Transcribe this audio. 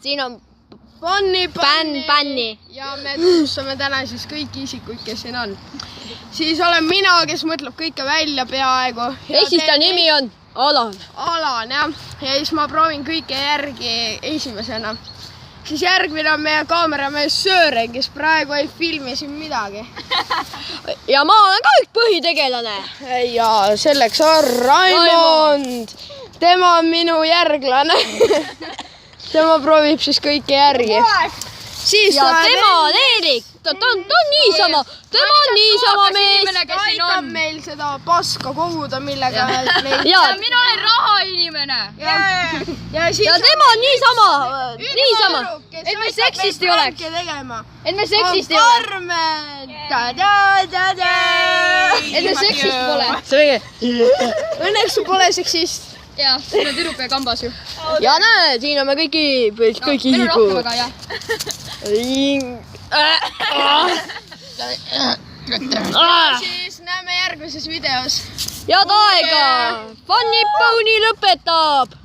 siin on Panni. Ja me tutvustame täna siis kõiki isikuid, kes siin on. Siis olen mina, kes mõtleb kõike välja peaaegu. Eksistaja nimi on Alan. Alan, jah. Ja siis ma proovin kõike järgi esimesena. Siis järgmine on meie kaameramees Sören, kes praegu ei filmi siin midagi. Ja ma olen ka üks põhitegelane. Ja selleks on Raimond. Tema on minu järglane. Tema proovib siis kõike järgi. Siis ja tema on Eerik. Ta on niisama. Tema on niisama mees. Aitab meil seda paska koguda, millega meil... Ja mina olen rahainimene. Ja tema on niisama. Et me seksist ei oleks. Et me seksist ei ole. Karmen. Et me seksist pole. See õige. Õnneks sul pole seksist. Jah, siin on tüdruku ja kambas ju. Ja näe, siin on me kõiki Meil on rohkem aga, jah. Siis näeme järgmises videos. Ja aega. Funny Pony lõpetab.